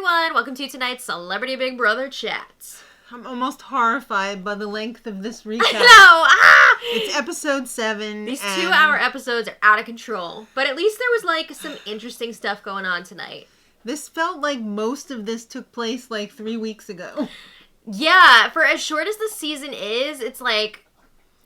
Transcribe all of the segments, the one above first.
everyone. Welcome to tonight's Celebrity Big Brother chat. I'm almost horrified by the length of this recap. I know! It's episode 7. These 2-hour episodes are out of control. But at least there was, some interesting stuff going on tonight. This felt like most of this took place, 3 weeks ago. Yeah, for as short as the season is, it's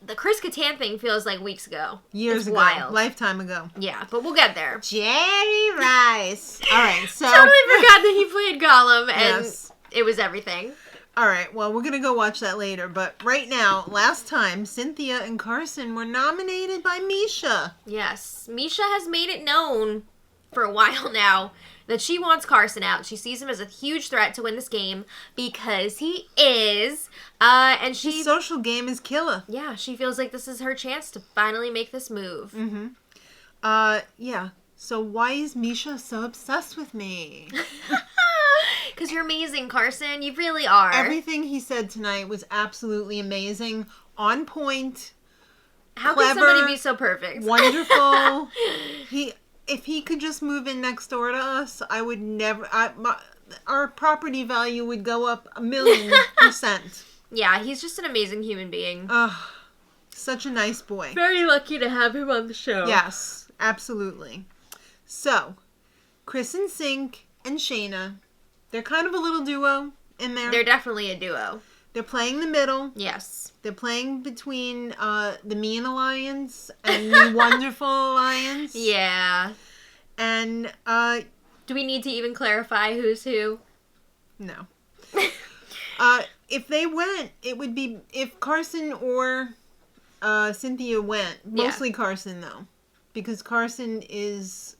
the Chris Kattan thing feels like weeks ago. Years ago. Wild. Lifetime ago. Yeah, but we'll get there. Jerry Rice. All right, so... Totally forgot that he played Gollum, and yes. It was everything. All right, well, we're going to go watch that later. But right now, last time, Cynthia and Carson were nominated by Misha. Yes, Misha has made it known for a while now that she wants Carson out. She sees him as a huge threat to win this game because he is. And His social game is killer. Yeah, she feels like this is her chance to finally make this move. Mm-hmm. Yeah. So why is Misha so obsessed with me? Because you're amazing, Carson. You really are. Everything he said tonight was absolutely amazing. On point. How clever, can somebody be so perfect? Wonderful. If he could just move in next door to us, I would never... our property value would go up 1,000,000%. Yeah, he's just an amazing human being. Such a nice boy. Very lucky to have him on the show. Yes, absolutely. So, Chris and Sink and Shanna, they're kind of a little duo in there. They're definitely a duo. They're playing the middle. Yes. They're playing between the Mean Alliance and the Wonderful Alliance. Yeah. And, do we need to even clarify who's who? No. If they went, it would be, if Carson or Cynthia went, mostly Carson, though. Because Carson is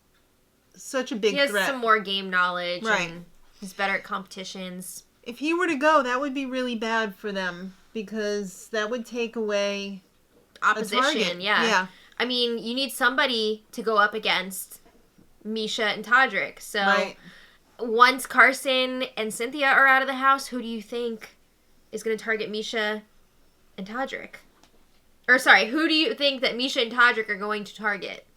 such a big threat. He has some more game knowledge. Right. And he's better at competitions. If he were to go, that would be really bad for them. Because that would take away opposition, yeah. I mean, you need somebody to go up against Misha and Todrick. So once Carson and Cynthia are out of the house, who do you think is going to target Misha and Todrick? Or sorry, who do you think that Misha and Todrick are going to target?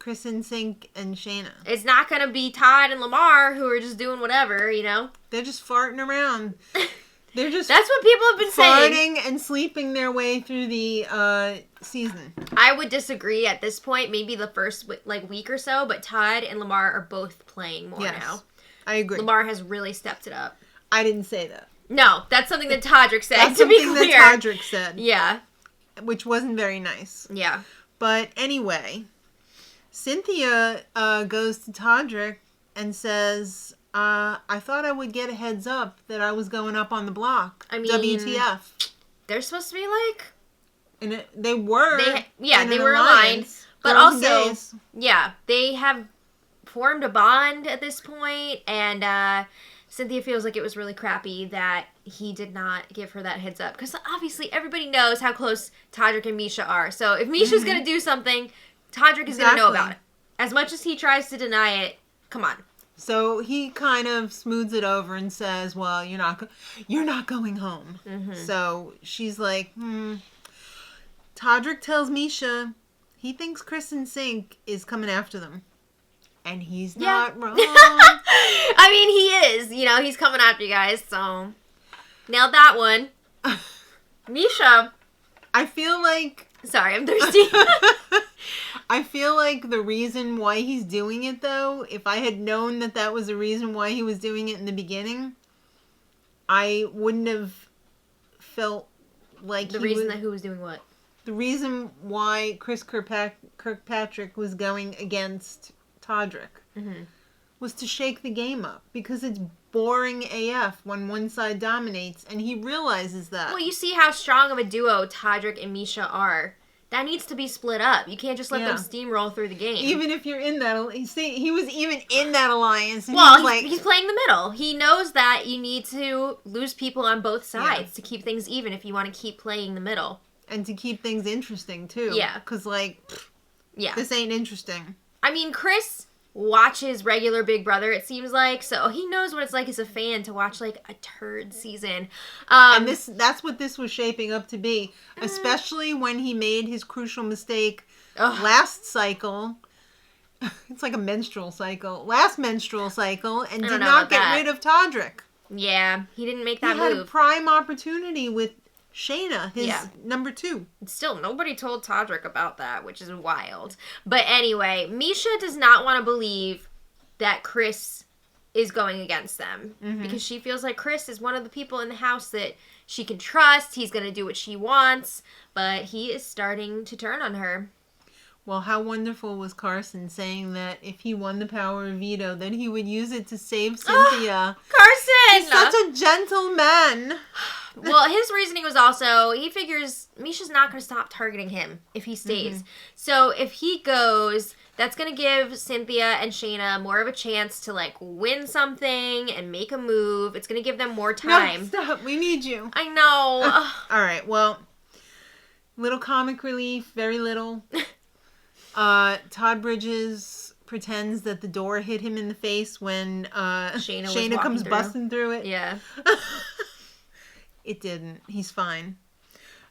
Chris and Sink and Shanna. It's not going to be Todd and Lamar who are just doing whatever, you know? They're just farting around. They're just That's what people have been saying. Farting and sleeping their way through the season. I would disagree at this point, maybe the first week or so, but Todd and Lamar are both playing more now. I agree. Lamar has really stepped it up. I didn't say that. No, that's something that Todrick said, that's to be something clear. that Todrick said. Yeah. Which wasn't very nice. Yeah. But anyway, Cynthia goes to Todrick and says, I thought I would get a heads up that I was going up on the block. I mean, WTF. They're supposed to be And they were. They were aligned. But also, they have formed a bond at this point, and Cynthia feels like it was really crappy that he did not give her that heads up. Because obviously everybody knows how close Todrick and Misha are. So if Misha's going to do something, Todrick is going to know about it. As much as he tries to deny it, come on. So he kind of smooths it over and says, well, you're not going home. Mm-hmm. So she's like, Todrick tells Misha he thinks Chris and Sink is coming after them. And he's not wrong. I mean, he is. You know, he's coming after you guys, so... Nailed that one. Misha. I feel like... Sorry, I'm thirsty. I feel like the reason why he's doing it, though, if I had known that that was the reason why he was doing it in the beginning, I wouldn't have felt like the reason that who was doing what? The reason why Chris Kirkpatrick was going against Todrick was to shake the game up, because it's boring AF when one side dominates, and he realizes that. Well, you see how strong of a duo Todrick and Misha are. That needs to be split up. You can't just let them steamroll through the game. Even if you're in that... See, he was even in that alliance. And well, he's playing the middle. He knows that you need to lose people on both sides to keep things even if you want to keep playing the middle. And to keep things interesting, too. Yeah. Because, this ain't interesting. I mean, Chris watches regular Big Brother, it seems like, so he knows what it's like as a fan to watch a turd season. And that's what this was shaping up to be, especially when he made his crucial mistake last cycle It's like a menstrual cycle. Last menstrual cycle, and did know not get about that. rid of Todrick. Yeah, he didn't make that He had move. a prime opportunity with Shanna, his number 2. Still, nobody told Todrick about that, which is wild. But anyway, Misha does not want to believe that Chris is going against them. Because she feels like Chris is one of the people in the house that she can trust. He's going to do what she wants. But he is starting to turn on her. Well, how wonderful was Carson saying that if he won the power of veto, then he would use it to save Cynthia. Carson! He's such a gentleman. Well, his reasoning was also, he figures Misha's not going to stop targeting him if he stays. So if he goes, that's going to give Cynthia and Shanna more of a chance to, like, win something and make a move. It's going to give them more time. No, stop. We need you. I know. All right, well, little comic relief, very little. Todd Bridges pretends that the door hit him in the face when Shanna comes busting through it. Yeah. It didn't. He's fine.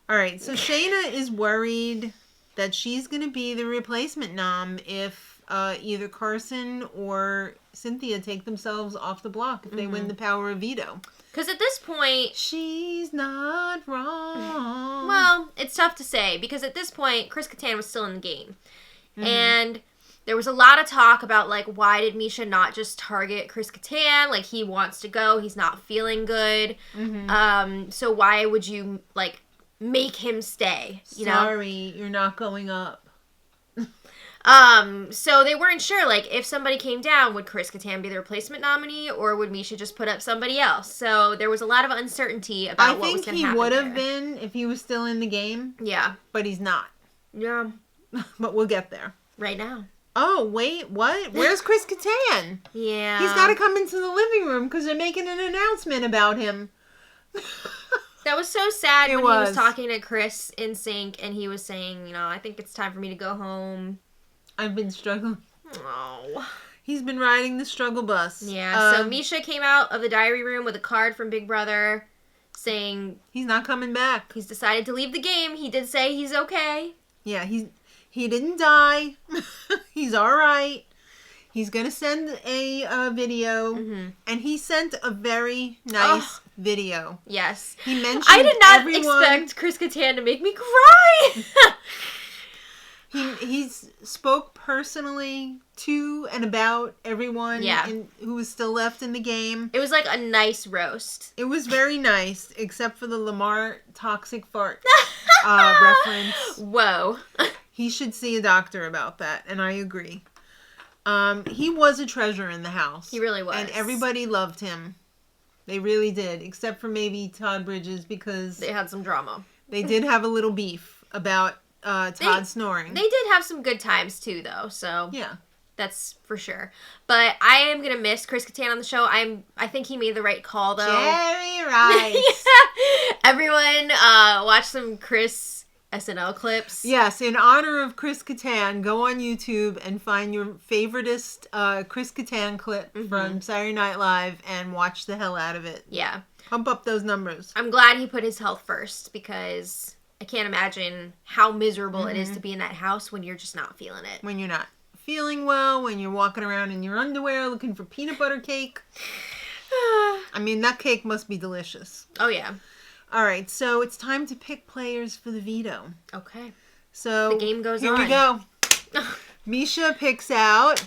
All right, so Shanna is worried that she's going to be the replacement nom if either Carson or Cynthia take themselves off the block if they win the power of veto. Because at this point... She's not wrong. Well, it's tough to say, because at this point, Chris Kattan was still in the game. And there was a lot of talk about, like, why did Misha not just target Chris Kattan? Like, he wants to go. He's not feeling good. So why would you, like, make him stay? You Sorry, you're not going up. So they weren't sure, like, if somebody came down, would Chris Kattan be the replacement nominee, or would Misha just put up somebody else? So there was a lot of uncertainty about what was going to happen. I think he would have been if he was still in the game. Yeah. But he's not. Yeah. But we'll get there. Right now. Oh, wait, what? Where's Chris Kattan? Yeah. He's got to come into the living room because they're making an announcement about him. That was so sad when he was talking to Chris in sync and he was saying, you know, I think it's time for me to go home. I've been struggling. Oh. He's been riding the struggle bus. Yeah, so Misha came out of the diary room with a card from Big Brother saying... He's not coming back. He's decided to leave the game. He did say he's okay. Yeah, he didn't die. He's all right. He's going to send a video. And he sent a very nice video. Yes. He mentioned I did not expect Chris Kattan to make me cry. He spoke personally to and about everyone who was still left in the game. It was like a nice roast. It was very nice, except for the Lamar toxic fart reference. Whoa. He should see a doctor about that, and I agree. He was a treasure in the house. He really was. And everybody loved him. They really did, except for maybe Todd Bridges, because... They had some drama. They did have a little beef about Todd snoring. They did have some good times, too, though, so... Yeah. That's for sure. But I am going to miss Chris Kattan on the show. I think he made the right call, though. Jerry Rice. Everyone, watch some Chris SNL clips. Yes, in honor of Chris Kattan, go on YouTube and find your favoritist Chris Kattan clip from Saturday Night Live and watch the hell out of it. Yeah. Pump up those numbers. I'm glad he put his health first, because I can't imagine how miserable it is to be in that house when you're just not feeling it. When you're not feeling well, when you're walking around in your underwear looking for peanut butter cake. I mean, that cake must be delicious. Oh, yeah. All right, so it's time to pick players for the veto. Okay. So the game goes on. Here we go. Misha picks out...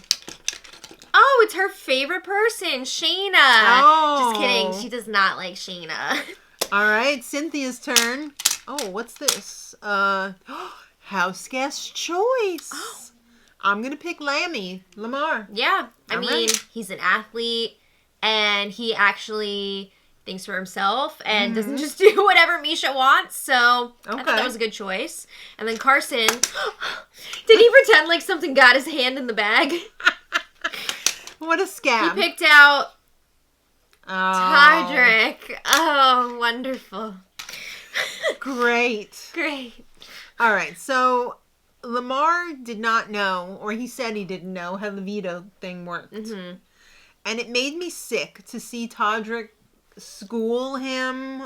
Oh, it's her favorite person, Shanna. Oh. Just kidding. She does not like Shanna. All right, Cynthia's turn. Oh, what's this? House guest choice. Oh. I'm going to pick Lamar. Yeah. I mean, he's an athlete, and he actually thinks for himself and doesn't just do whatever Misha wants. So I thought that was a good choice. And then Carson, did he pretend like something got his hand in the bag? What a scam. He picked out Todrick. Oh, wonderful. Great. Great. All right, so Lamar did not know, or he said he didn't know, how the veto thing worked. And it made me sick to see Todrick school him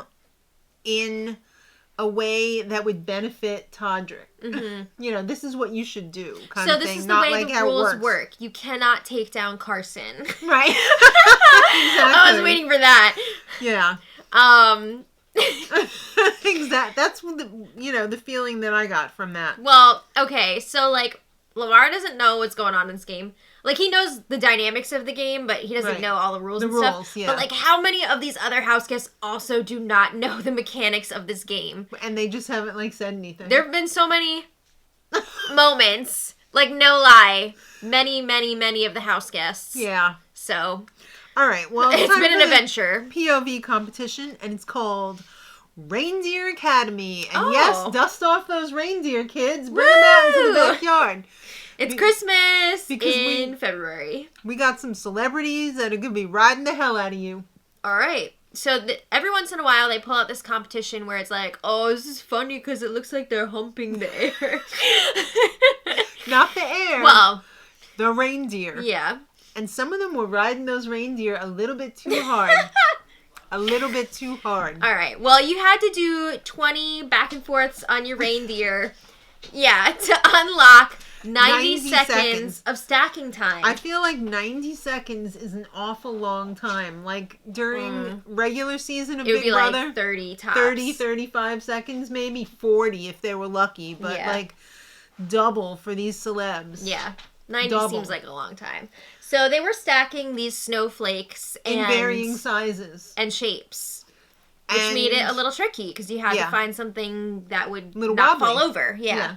in a way that would benefit Todrick. Mm-hmm. This is what you should do, kind so of this thing. is the Not way like the how rules it works. work. You cannot take down Carson. Right. Exactly. I was waiting for that. Yeah. Exactly. That's the feeling that I got from that. Well, okay, so Lamar doesn't know what's going on in this game. He knows the dynamics of the game, but he doesn't know all the rules and stuff. Yeah. But, how many of these other house guests also do not know the mechanics of this game? And they just haven't, said anything. There have been so many moments, no lie, many, many, many of the house guests. Yeah. So. All right, well, it's been an adventure. POV competition, and it's called Reindeer Academy. And yes, dust off those reindeer, kids. Bring them out into the backyard. It's Christmas in February. We got some celebrities that are going to be riding the hell out of you. All right. So every once in a while, they pull out this competition where it's oh, this is funny because it looks like they're humping the air. Not the air. Well. The reindeer. Yeah. And some of them were riding those reindeer a little bit too hard. A little bit too hard. All right. Well, you had to do 20 back and forths on your reindeer. Yeah, to unlock 90 seconds of stacking time. I feel like 90 seconds is an awful long time. During regular season of Big Brother. It would be 30 tops. 30, 35 seconds, maybe 40 if they were lucky. But double for these celebs. Yeah. 90 seems like a long time. So they were stacking these snowflakes in varying sizes and shapes, which made it a little tricky because you had to find something that would not fall over. Yeah.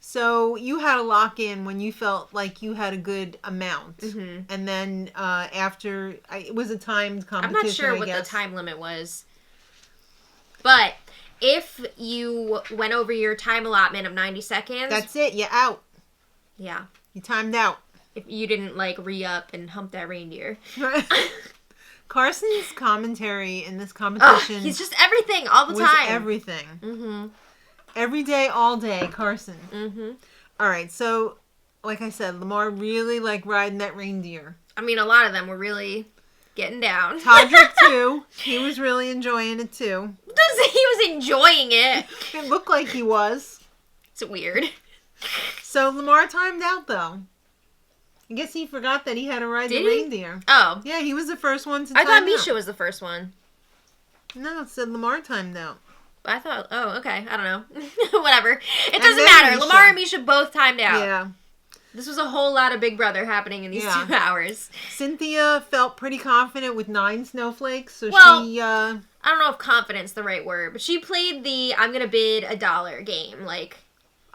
So you had to lock in when you felt like you had a good amount, and then after it was a timed competition. I'm not sure what the time limit was, but if you went over your time allotment of 90 seconds, that's it. You're out. Yeah. You timed out. If you didn't re-up and hump that reindeer. Carson's commentary in this competition. He's just everything all the time. Everything. Mm-hmm. Every day, all day, Carson. Mm-hmm. All right, so like I said, Lamar really liked riding that reindeer. I mean, a lot of them were really getting down. Todrick too. He was really enjoying it too. He was enjoying it. It looked like he was. It's weird. So Lamar timed out though. I guess he forgot that he had to ride the reindeer. Oh. Yeah, he was the first one to time out. I thought Misha was the first one. No, it said Lamar timed out. I thought, okay, I don't know. Whatever. It doesn't matter. Misha. Lamar and Misha both timed out. Yeah. This was a whole lot of Big Brother happening in these 2 hours. Cynthia felt pretty confident with 9 snowflakes, so she... I don't know if confident's the right word, but she played the I'm gonna bid $1 game,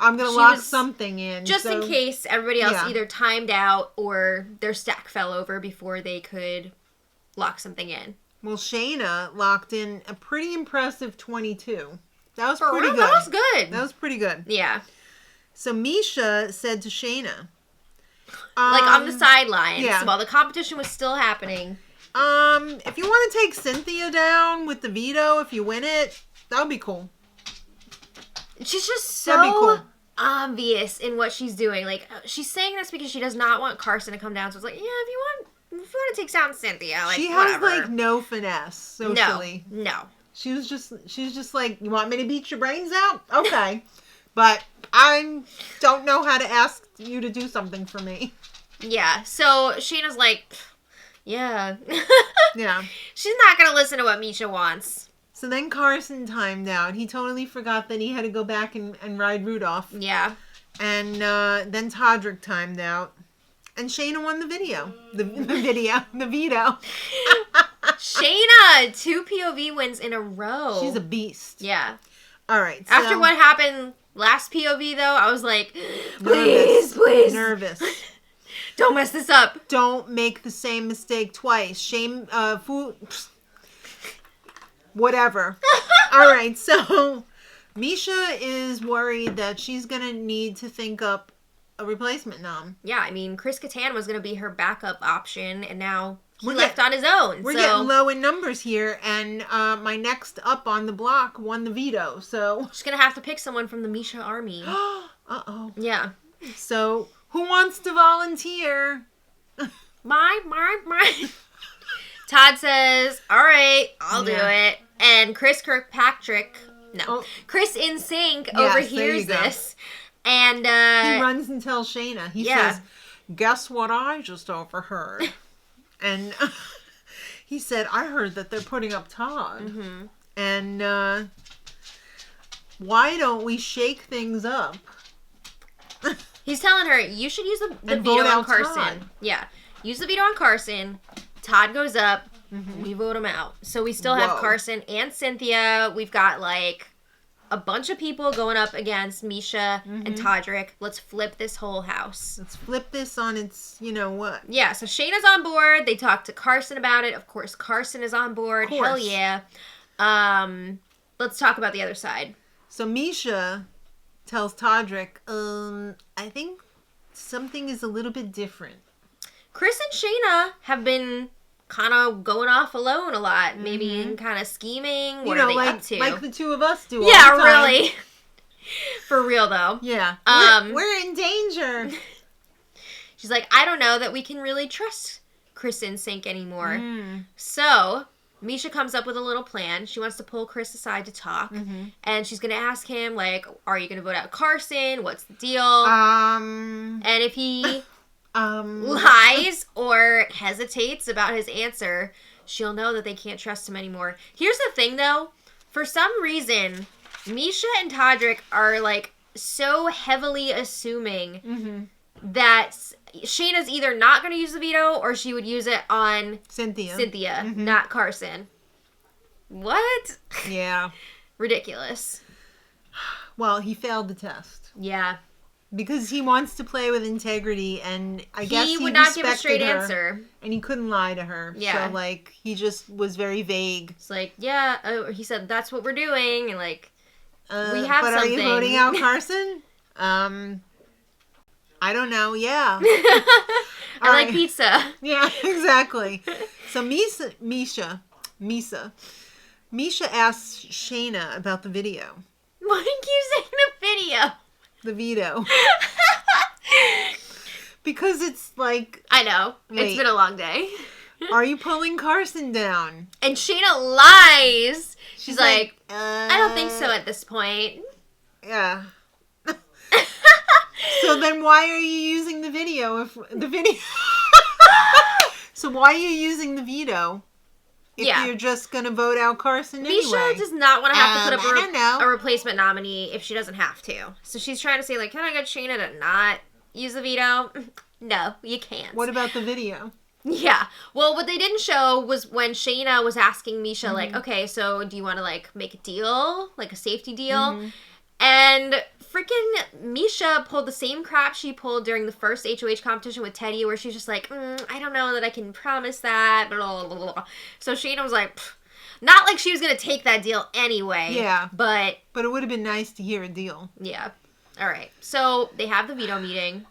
I'm going to lock something in. Just in case everybody else either timed out or their stack fell over before they could lock something in. Well, Shanna locked in a pretty impressive 22. That was pretty good. That was good. That was pretty good. Yeah. So Misha said to Shanna. On the sidelines while the competition was still happening. If you want to take Cynthia down with the veto, if you win it, that would be cool. She's just so obvious in what she's doing. She's saying this because she does not want Carson to come down. So it's if you want to take down Cynthia, she whatever. has no finesse socially. No. She's just like, you want me to beat your brains out? Okay. But I don't know how to ask you to do something for me. Yeah. So Shayna's yeah. Yeah. She's not going to listen to what Misha wants. So then Carson timed out. He totally forgot that he had to go back and ride Rudolph. Yeah. And then Todrick timed out. And Shanna won the video. The veto. Shayna, 2 POV wins in a row. She's a beast. Yeah. All right. So, after what happened last POV, though, I was please. Nervous. Don't mess this up. Don't make the same mistake twice. Whatever. All right, so Misha is worried that she's going to need to think up a replacement nom. Yeah, I mean, Chris Kattan was going to be her backup option, and now he left on his own. We're getting low in numbers here, and my next up on the block won the veto, so... She's going to have to pick someone from the Misha army. Uh-oh. Yeah. So, who wants to volunteer? My. Todd says, all right, I'll do it. And Chris Kirkpatrick No. Oh. Chris in Sync Yes, overhears this. And he runs and tells Shanna. He says, guess what I just overheard? And he said, I heard that they're putting up Todd. Mm-hmm. And why don't we shake things up? He's telling her, you should use the veto on Carson. Todd. Yeah. Use the veto on Carson. Todd goes up. Mm-hmm. We vote him out. So we still have Carson and Cynthia. We've got, like, a bunch of people going up against Misha and Todrick. Let's flip this whole house. Let's flip this on its, you know what. Yeah, so Shayna's on board. They talked to Carson about it. Of course, Carson is on board. Hell yeah. Let's talk about the other side. So Misha tells Todrick, I think something is a little bit different. Chris and Shanna have been kind of going off alone a lot, maybe kind of scheming. What are they up to? Like the two of us do. Yeah, all the time. Really. For real though. Yeah. We're in danger. She's like, I don't know that we can really trust Chris in Sync anymore. So Misha comes up with a little plan. She wants to pull Chris aside to talk, and she's gonna ask him, like, are you gonna vote out Carson? What's the deal? And if he lies or hesitates about his answer, she'll know that they can't trust him anymore. Here's the thing, though. For some reason, Misha and Todrick are, like, so heavily assuming that Shayna's either not going to use the veto or she would use it on Cynthia, not Carson. What? Yeah. Ridiculous. Well, he failed the test. Yeah. Because he wants to play with integrity, and I guess he would not give a straight answer. And he couldn't lie to her. Yeah. So, like, he just was very vague. It's like, yeah, he said, that's what we're doing, and, like, we have but something. But are you voting out Carson? I don't know, yeah. I like pizza. Yeah, exactly. So Misha asks Shanna about the video. Why did you say the video? The veto. Because it's like... I know. It's been a long day. Are you pulling Carson down? And Shanna lies. She's like, I don't think so at this point. Yeah. So then why are you using the video? So why are you using the veto if you're just going to vote out Carson anyway? Misha does not want to have to put up a replacement nominee if she doesn't have to. So she's trying to say, like, can I get Shanna to not use the veto? No, you can't. What about the video? Yeah. Well, what they didn't show was when Shanna was asking Misha, like, okay, so do you want to, like, make a deal? Like a safety deal? And freaking Misha pulled the same crap she pulled during the first HOH competition with Teddy, where she's just like, I don't know that I can promise that, blah, blah, blah. So Shanna was like, not like she was going to take that deal anyway. Yeah. But it would have been nice to hear a deal. Yeah. All right. So they have the veto meeting.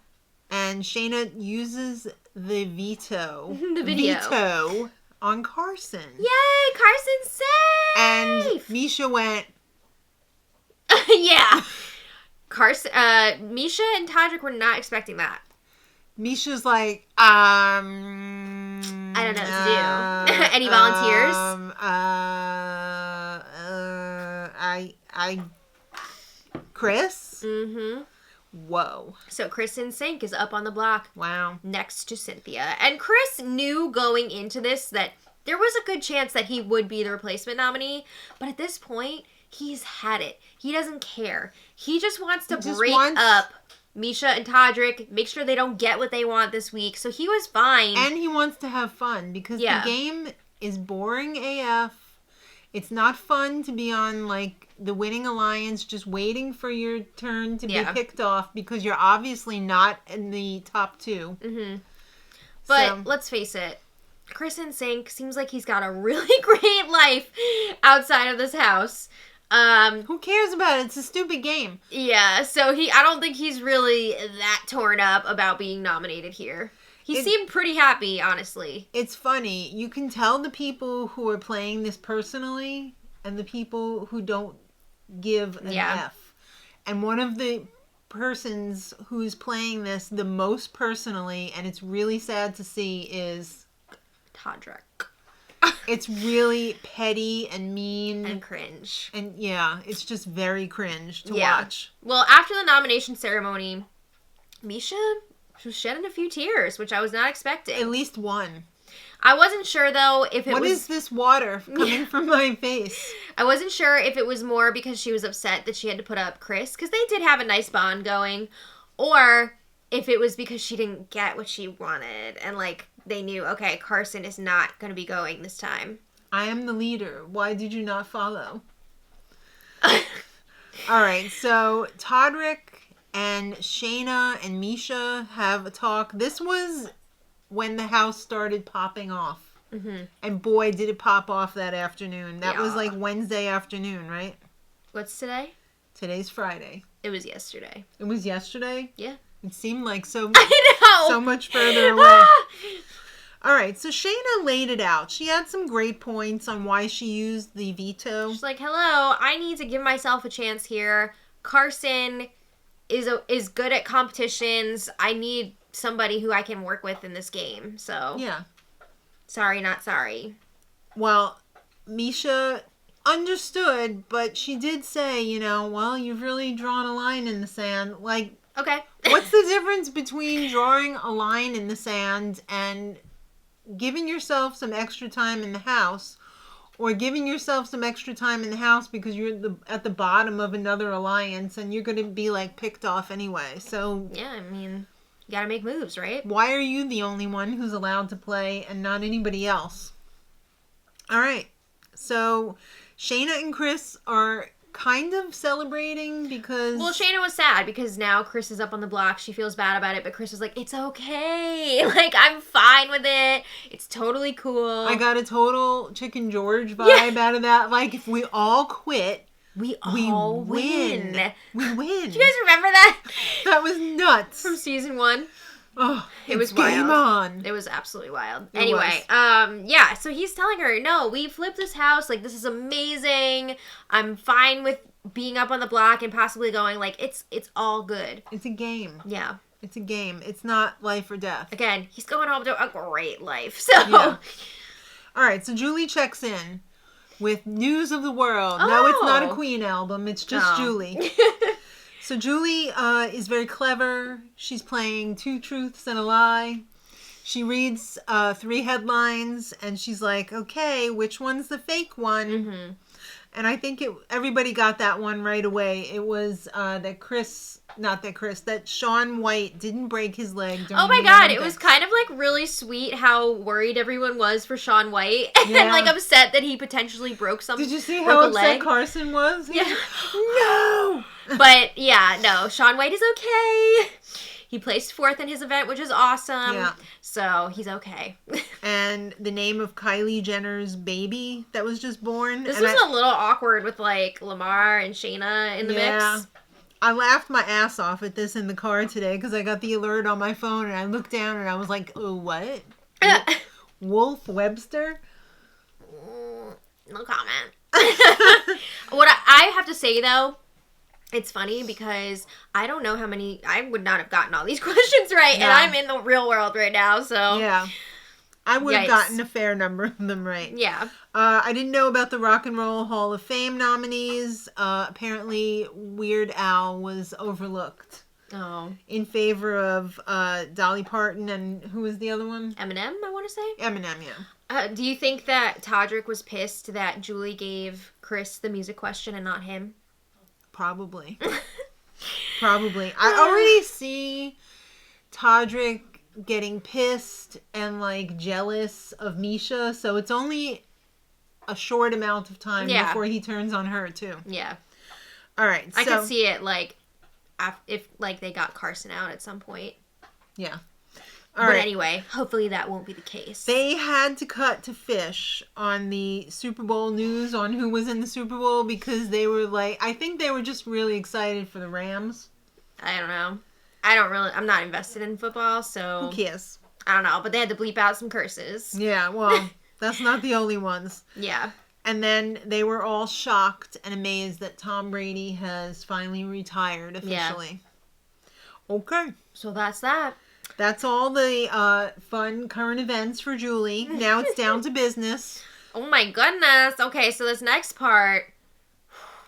And Shanna uses the veto. The video. Veto on Carson. Yay! Carson's safe! And Misha went... Yeah. Misha and Todrick were not expecting that. Misha's like, I don't know what to do. Any volunteers? Chris? Whoa. So Chris in Sync is up on the block. Wow. Next to Cynthia. And Chris knew going into this that there was a good chance that he would be the replacement nominee. But at this point, he's had it. He doesn't care. He just wants to break up Misha and Todrick, make sure they don't get what they want this week. So he was fine. And he wants to have fun because the game is boring AF. It's not fun to be on, like, the winning alliance just waiting for your turn to be picked off because you're obviously not in the top two. But let's face it. Chris in Sync seems like he's got a really great life outside of this house. Who cares about it? It's a stupid game. Yeah, so I don't think he's really that torn up about being nominated here. He seemed pretty happy, honestly. It's funny. You can tell the people who are playing this personally and the people who don't give an F. And one of the persons who's playing this the most personally, and it's really sad to see, is... Todrick. It's really petty and mean. And cringe. And yeah, it's just very cringe to watch. Well, after the nomination ceremony, Misha was shedding a few tears, which I was not expecting. At least one. I wasn't sure, though, if it was... What is this water coming from my face? I wasn't sure if it was more because she was upset that she had to put up Chris, because they did have a nice bond going, or if it was because she didn't get what she wanted, and, like, they knew, okay, Carson is not going to be going this time. I am the leader. Why did you not follow? All right, so Todrick and Shanna and Misha have a talk. This was when the house started popping off. Mm-hmm. And boy, did it pop off that afternoon. That was like Wednesday afternoon, right? What's today? Today's Friday. It was yesterday. It was yesterday? Yeah. It seemed like so I know. much further away. All right, so Shanna laid it out. She had some great points on why she used the veto. She's like, hello, I need to give myself a chance here. Carson is good at competitions. I need somebody who I can work with in this game. So, yeah. Sorry, not sorry. Well, Misha understood, but she did say, well, you've really drawn a line in the sand. Like, okay. What's the difference between drawing a line in the sand and giving yourself some extra time in the house, or giving yourself some extra time in the house because you're at the bottom of another alliance and you're going to be, like, picked off anyway? So, yeah, I mean, you gotta make moves, right? Why are you the only one who's allowed to play and not anybody else? All right. So, Shanna and Chris are kind of celebrating because... Well, Shanna was sad because now Chris is up on the block. She feels bad about it, but Chris was like, it's okay. Like, I'm fine with it. It's totally cool. I got a total Chicken George vibe out of that. Like, if we all quit, we all win. We win. Do you guys remember that? That was nuts. From season 1. Oh, it was wild. Game on. It was absolutely wild. Anyway, yeah, so he's telling her, no, we flipped this house. Like, this is amazing. I'm fine with being up on the block and possibly going. Like, it's all good. It's a game. Yeah. It's a game. It's not life or death. Again, he's going home to a great life. So. Yeah. All right, so Julie checks in with news of the world. Oh. No, it's not a Queen album. It's just Julie. So Julie is very clever. She's playing 2 truths and a lie. She reads 3 headlines, and she's like, okay, which one's the fake one? Mm-hmm. And I think everybody got that one right away. It was that Shaun White didn't break his leg during Oh my the God, Olympics. it was kind of like really sweet how worried everyone was for Shaun White and Yeah. like upset that he potentially broke something. Did you see how upset Carson was? Yeah. No! But yeah, no, Shaun White is okay. He placed 4th in his event, which is awesome. Yeah. So he's okay. And the name of Kylie Jenner's baby that was just born. This was a little awkward with like Lamar and Shanna in the mix. I laughed my ass off at this in the car today because I got the alert on my phone and I looked down and I was like, oh, what? Wolf Webster? No comment. What I have to say, though, it's funny because I don't know how many... I would not have gotten all these questions right, and I'm in the real world right now, so... Yeah. I would have gotten a fair number of them right. Yeah. I didn't know about the Rock and Roll Hall of Fame nominees. Apparently, Weird Al was overlooked. Oh. In favor of Dolly Parton and who was the other one? Eminem, I want to say. Eminem, yeah. Do you think that Todrick was pissed that Julie gave Chris the music question and not him? Probably. Probably. I already see Todrick getting pissed and like jealous of Misha, so it's only a short amount of time before he turns on her too. Yeah. All right. I could see it like if like they got Carson out at some point. Yeah. But anyway, hopefully that won't be the case. They had to cut to Fish on the Super Bowl news on who was in the Super Bowl because they were like, I think they were just really excited for the Rams. I don't know. I'm not invested in football, so. Who cares? I don't know, but they had to bleep out some curses. Yeah, well, that's not the only ones. Yeah. And then they were all shocked and amazed that Tom Brady has finally retired officially. Yeah. Okay. So that's that. That's all the fun current events for Julie. Now it's down to business. Oh my goodness. Okay, so this next part.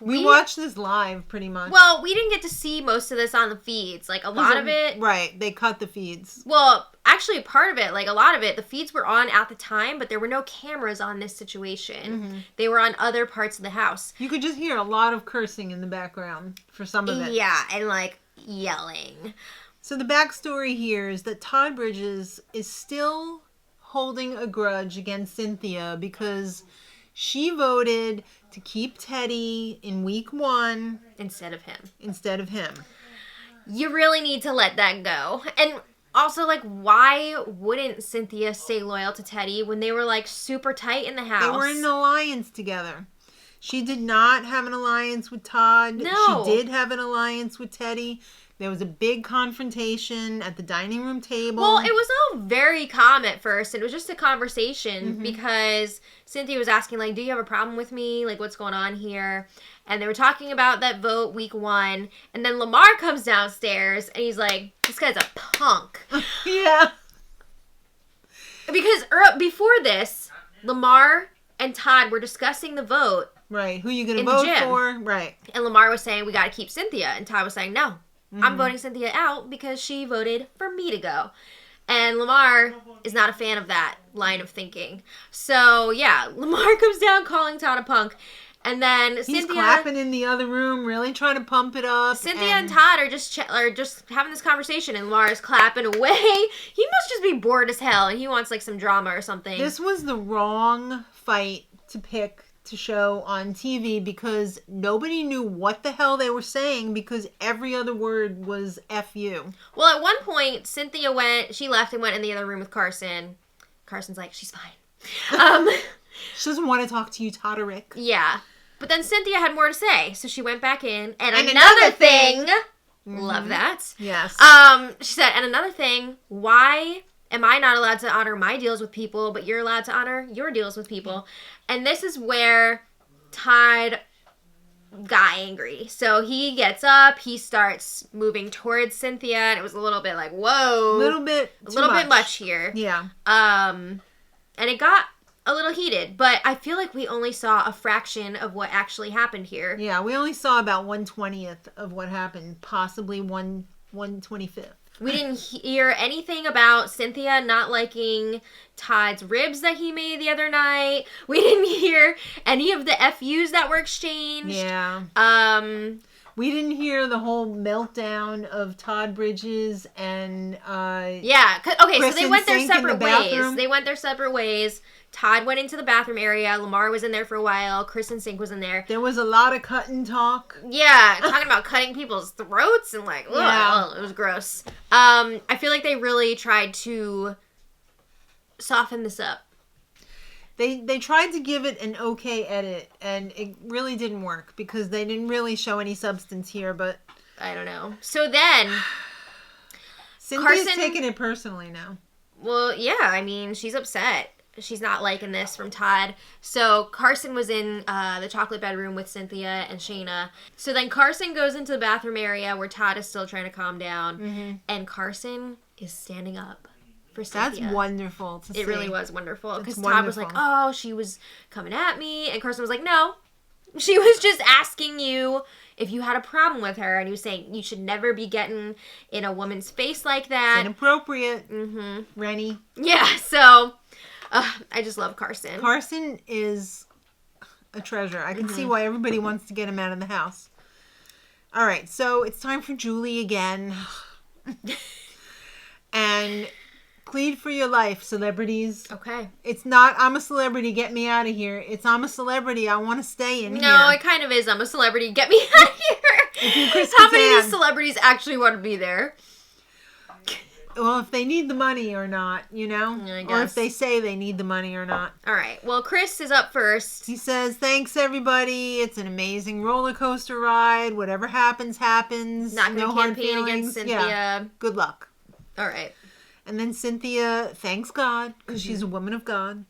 We watched this live, pretty much. Well, we didn't get to see most of this on the feeds. Like, a lot of it... Right, they cut the feeds. Well, actually, part of it, like, a lot of it, the feeds were on at the time, but there were no cameras on this situation. Mm-hmm. They were on other parts of the house. You could just hear a lot of cursing in the background for some of it. Yeah, and, like, yelling. So the backstory here is that Todd Bridges is still holding a grudge against Cynthia because she voted to keep Teddy in week 1 instead of him. You really need to let that go. And also, like, why wouldn't Cynthia stay loyal to Teddy when they were, like, super tight in the house? They were in an alliance together. She did not have an alliance with Todd. No. She did have an alliance with Teddy. There was a big confrontation at the dining room table. Well, it was all very calm at first. It was just a conversation because Cynthia was asking, like, do you have a problem with me? Like, what's going on here? And they were talking about that vote week 1. And then Lamar comes downstairs and he's like, this guy's a punk. Yeah. Because before this, Lamar and Todd were discussing the vote. Right. Who you going to vote for? Right. And Lamar was saying, we got to keep Cynthia. And Todd was saying, no. I'm voting Cynthia out because she voted for me to go. And Lamar is not a fan of that line of thinking. So, yeah, Lamar comes down calling Todd a punk. And then He's clapping in the other room, really trying to pump it up. Cynthia and Todd are just having this conversation, and Lamar is clapping away. He must just be bored as hell, and he wants, like, some drama or something. This was the wrong fight to pick to show on TV because nobody knew what the hell they were saying because every other word was F you. Well, at one point, Cynthia she left and went in the other room with Carson. Carson's like, she's fine. She doesn't want to talk to you, Todderick. Yeah. But then Cynthia had more to say, so she went back in. And another thing. Love that. Yes. She said, and another thing, why am I not allowed to honor my deals with people, but you're allowed to honor your deals with people? And this is where Todd got angry. So he gets up, he starts moving towards Cynthia, and it was a little bit like, whoa. A little bit much here. Yeah. And it got a little heated, but I feel like we only saw a fraction of what actually happened here. Yeah, we only saw about 1/20th of what happened, possibly 1/25th. We didn't hear anything about Cynthia not liking Todd's ribs that he made the other night. We didn't hear any of the FUs that were exchanged. Yeah. We didn't hear the whole meltdown of Todd Bridges and yeah. Okay, Chris so they went their separate ways. They went their separate ways. Todd went into the bathroom area. Lamar was in there for a while. Chris and Sink was in there. There was a lot of cut and talk. Yeah, talking about cutting people's throats and like, ugh, it was gross. I feel like they really tried to soften this up. They tried to give it an okay edit, and it really didn't work because they didn't really show any substance here, but... I don't know. So then... Cynthia's taking it personally now. Well, yeah, I mean, she's upset. She's not liking this from Todd. So Carson was in the chocolate bedroom with Cynthia and Shanna. So then Carson goes into the bathroom area where Todd is still trying to calm down. And Carson is standing up for Cynthia. That's wonderful to see. It really was wonderful. Because Todd was like, oh, she was coming at me. And Carson was like, no. She was just asking you if you had a problem with her. And he was saying you should never be getting in a woman's face like that. It's inappropriate. Rennie. Yeah, so... I just love Carson. Carson is a treasure. I can see why everybody wants to get him out of the house. All right, so it's time for Julie again. And plead for your life, celebrities. Okay. It's not, I'm a celebrity, get me out of here. It's, I'm a celebrity, I want to stay in here. No, it kind of is, I'm a celebrity, get me out of here. How many of these celebrities actually want to be there? Well, if they need the money or not, you know? I guess. Or if they say they need the money or not. All right. Well, Chris is up first. He says, thanks, everybody. It's an amazing roller coaster ride. Whatever happens, happens. Not going to campaign against Cynthia. Yeah. Good luck. All right. And then Cynthia thanks God because she's a woman of God.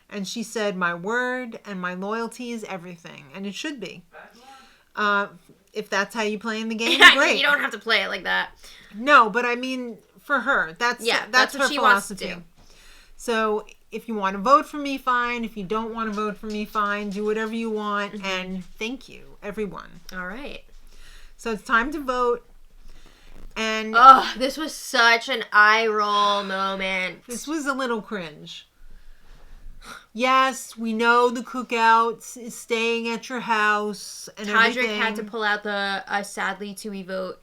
And she said, my word and my loyalty is everything. And it should be. If that's how you play in the game, great. You don't have to play it like that. No, but I mean... For her. That's her what she wants to do. So if you want to vote for me, fine. If you don't want to vote for me, fine. Do whatever you want. Mm-hmm. And thank you, everyone. All right. So it's time to vote. And this was such an eye roll moment. This was a little cringe. Yes, we know the cookout is staying at your house and everything. Todrick had to pull out the sadly to we vote.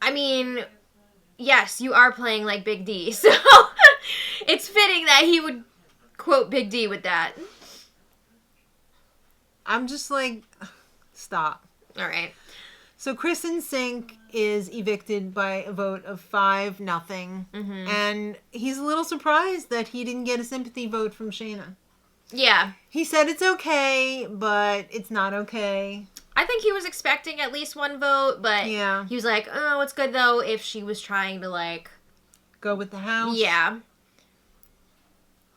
I mean, yes, you are playing like Big D, so it's fitting that he would quote Big D with that. I'm just like, stop. All right. So Chris and Sink is evicted by a vote of 5-0. Mm-hmm. And he's a little surprised that he didn't get a sympathy vote from Shanna. Yeah. He said it's okay, but it's not okay. I think he was expecting at least one vote, but yeah. He was like, oh, it's good though if she was trying to like... go with the house? Yeah.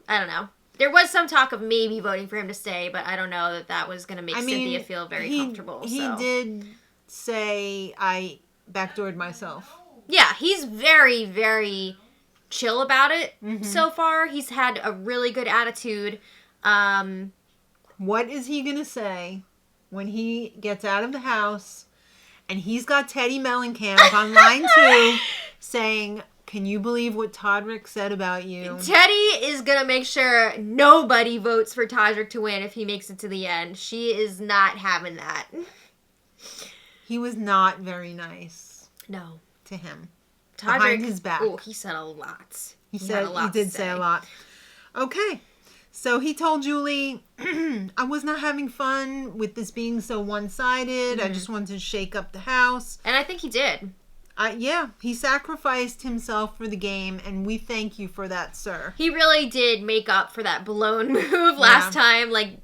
I don't know. There was some talk of maybe voting for him to stay, but I don't know that was going to make Cynthia feel very comfortable. He did say, I backdoored myself. Yeah, he's very, very chill about it so far. He's had a really good attitude. What is he going to say when he gets out of the house and he's got Teddy Mellencamp on line 2 saying, can you believe what Todrick said about you? Teddy is going to make sure nobody votes for Todrick to win if he makes it to the end. She is not having that. He was not very nice. No. To him. Todrick, behind his back. Oh, he said a lot. He did say a lot. Okay. So he told Julie, I was not having fun with this being so one-sided. I just wanted to shake up the house. And I think he did. Yeah, he sacrificed himself for the game, and we thank you for that, sir. He really did make up for that blown move last time. Like,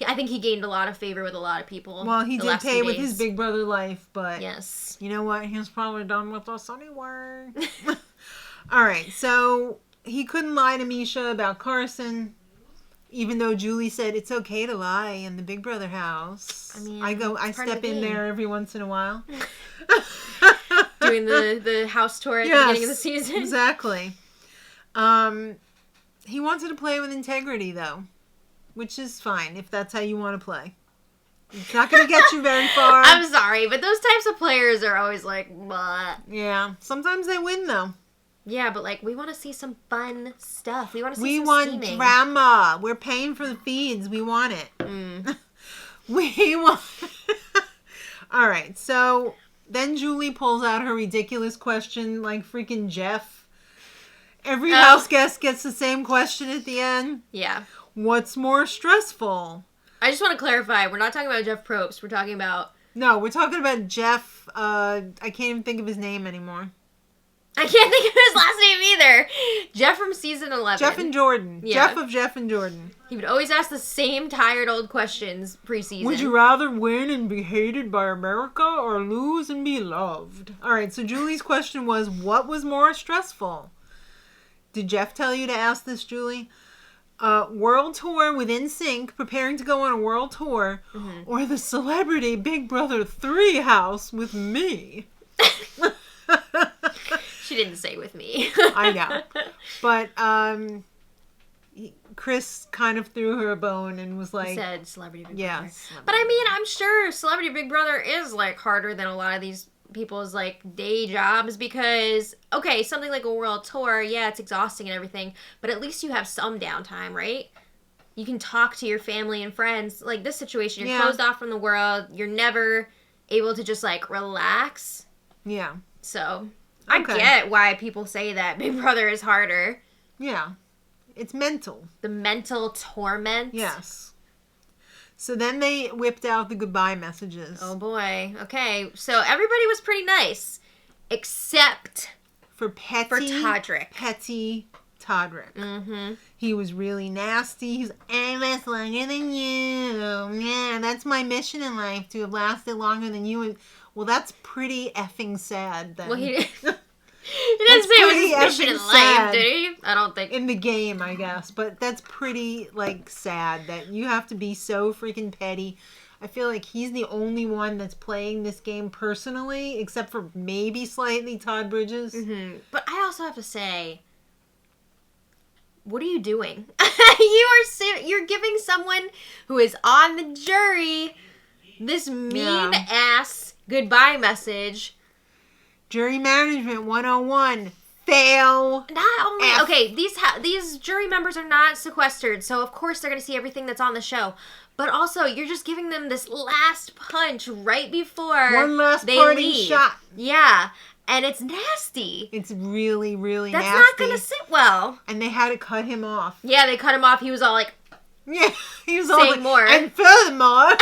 I think he gained a lot of favor with a lot of people. Well, he did pay with his Big Brother life, but yes, you know what? He was probably done with us anyway. All right, so he couldn't lie to Misha about Carson, even though Julie said it's okay to lie in the Big Brother house. I mean, I step in there every once in a while. Doing the house tour at the beginning of the season. Exactly. He wanted to play with integrity, though. Which is fine, if that's how you want to play. It's not going to get you very far. I'm sorry, but those types of players are always like, what? Yeah. Sometimes they win, though. Yeah, but, like, we want to see some fun stuff. We want to see some scheming. We want drama. We're paying for the feeds. We want it. We want... All right, so then Julie pulls out her ridiculous question like freaking Jeff. Every house guest gets the same question at the end. Yeah. What's more stressful? I just want to clarify. We're not talking about Jeff Probst. We're talking about... No, we're talking about Jeff. I can't even think of his name anymore. I can't think of his last name either. Jeff from season 11. Jeff and Jordan. Yeah. Jeff of Jeff and Jordan. He would always ask the same tired old questions preseason. Would you rather win and be hated by America or lose and be loved? All right, so Julie's question was, what was more stressful? Did Jeff tell you to ask this, Julie? World tour with NSYNC, preparing to go on a world tour, or the Celebrity Big Brother 3 house with me? She didn't say with me. I know. But Chris kind of threw her a bone and was like... He said Celebrity Big Brother. Yeah. But I mean, I'm sure Celebrity Big Brother is, like, harder than a lot of these people's, like, day jobs because, okay, something like a world tour, yeah, it's exhausting and everything, but at least you have some downtime, right? You can talk to your family and friends. Like, this situation, you're closed off from the world. You're never able to just, like, relax. Yeah. So... I get why people say that Big Brother is harder. Yeah. It's mental. The mental torment. Yes. So then they whipped out the goodbye messages. Oh boy. Okay. So everybody was pretty nice. Except for Todrick. Petty Todrick. He was really nasty. He's, I last longer than you. Yeah, that's my mission in life, to have lasted longer than you. Well, that's pretty effing sad, then. Well, he didn't say it was his mission in life, did he? I don't think. In the game, I guess. But that's pretty, like, sad that you have to be so freaking petty. I feel like he's the only one that's playing this game personally, except for maybe slightly Todd Bridges. But I also have to say, what are you doing? You're giving someone who is on the jury this mean-ass goodbye message. Jury management 101. Fail. Not only... Okay, these jury members are not sequestered, so of course they're going to see everything that's on the show. But also, you're just giving them this last punch right before one last they parting leave. shot. Yeah. And it's nasty. It's really, really nasty. That's not going to sit well. And they had to cut him off. Yeah, they cut him off. He was all like... Yeah, he was saying all like... more. And furthermore...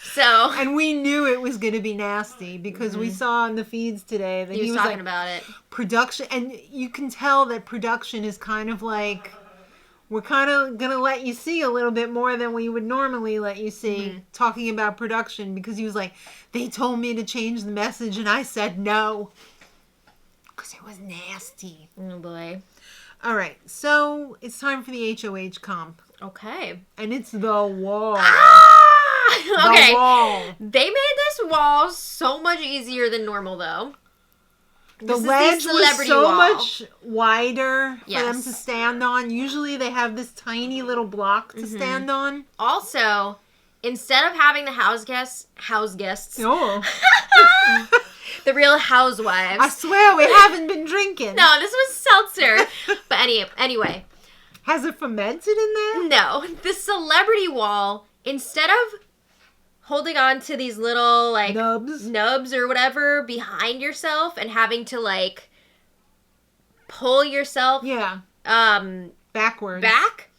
So... And we knew it was going to be nasty because we saw on the feeds today that he was talking about it. Production... And you can tell that production is kind of like... We're kind of going to let you see a little bit more than we would normally let you see talking about production because he was like, they told me to change the message and I said no. Because it was nasty. Oh, boy. All right. So it's time for the HOH comp. Okay. And it's the wall. Ah! Okay. The wall. They made this wall so much easier than normal, though. The ledge was so much wider for them to stand on. Usually they have this tiny little block to stand on. Also, instead of having the house guests, Oh. the real housewives. I swear we haven't been drinking. No, this was seltzer. But anyway. Has it fermented in there? No. The celebrity wall, instead of holding on to these little, like, nubs or whatever behind yourself and having to, like, pull yourself backwards. Back,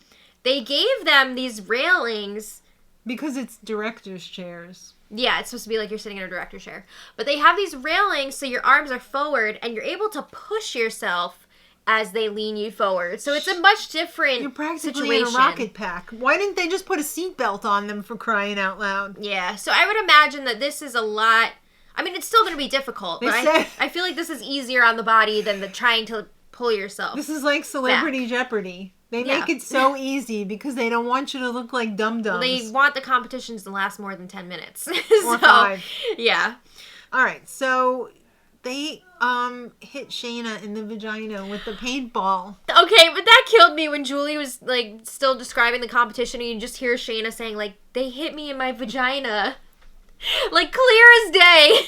they gave them these railings. Because it's director's chairs. Yeah, it's supposed to be like you're sitting in a director's chair. But they have these railings so your arms are forward and you're able to push yourself as they lean you forward. So it's a much different You're practically situation. in a rocket pack. Why didn't they just put a seatbelt on them for crying out loud? Yeah, so I would imagine that this is a lot... I mean, it's still going to be difficult, but I feel like this is easier on the body than the trying to pull yourself. This is like Celebrity Jeopardy. They make it so easy because they don't want you to look like dum-dums. They want the competitions to last more than 10 minutes. Or 5. Yeah. All right, so... They hit Shanna in the vagina with the paintball. Okay, but that killed me when Julie was, like, still describing the competition and you just hear Shanna saying, like, they hit me in my vagina. Like, clear as day.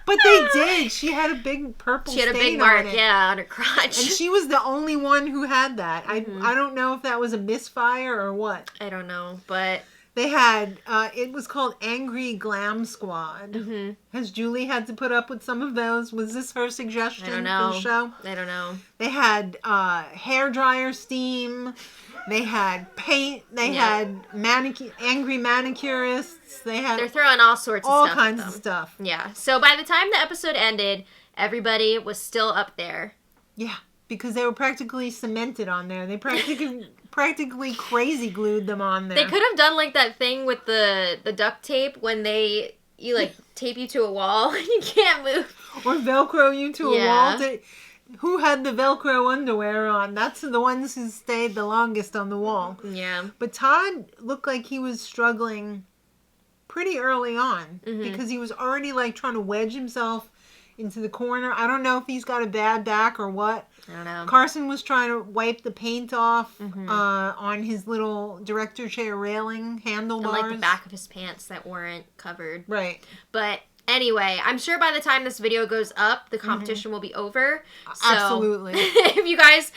But they did. She had a big purple stain on it. She had a big mark, on her crotch. And she was the only one who had that. I don't know if that was a misfire or what. I don't know, but... They had, it was called Angry Glam Squad. Has Julie had to put up with some of those? Was this her suggestion for the show? I don't know. They had hairdryer steam. They had paint. They had angry manicurists. They're throwing all sorts of all stuff. All kinds of stuff. Yeah. So by the time the episode ended, everybody was still up there. Yeah. Because they were practically cemented on there. They practically crazy glued them on there. They could have done like that thing with the duct tape when you like tape you to a wall and you can't move. Or Velcro you to a wall. Who had the Velcro underwear on? That's the ones who stayed the longest on the wall. Yeah. But Todd looked like he was struggling pretty early on. Because he was already like trying to wedge himself into the corner. I don't know if he's got a bad back or what. I don't know. Carson was trying to wipe the paint off on his little director chair railing handlebars. And like the back of his pants that weren't covered. Right. But anyway, I'm sure by the time this video goes up, the competition will be over. So Absolutely. If you guys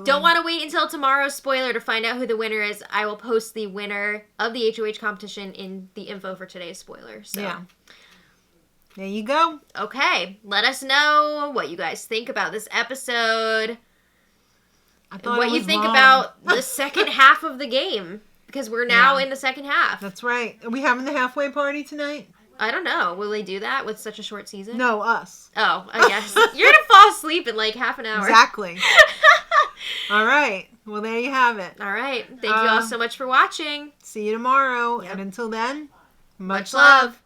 don't want to wait until tomorrow's spoiler to find out who the winner is, I will post the winner of the HOH competition in the info for today's spoiler. So. Yeah. There you go. Okay. Let us know what you guys think about this episode. And what you think about the second half of the game. Because we're now in the second half. That's right. Are we having the halfway party tonight? I don't know. Will they do that with such a short season? No, us. Oh, I guess. You're going to fall asleep in like half an hour. Exactly. All right. Well, there you have it. All right. Thank you all so much for watching. See you tomorrow. Yep. And until then, much love.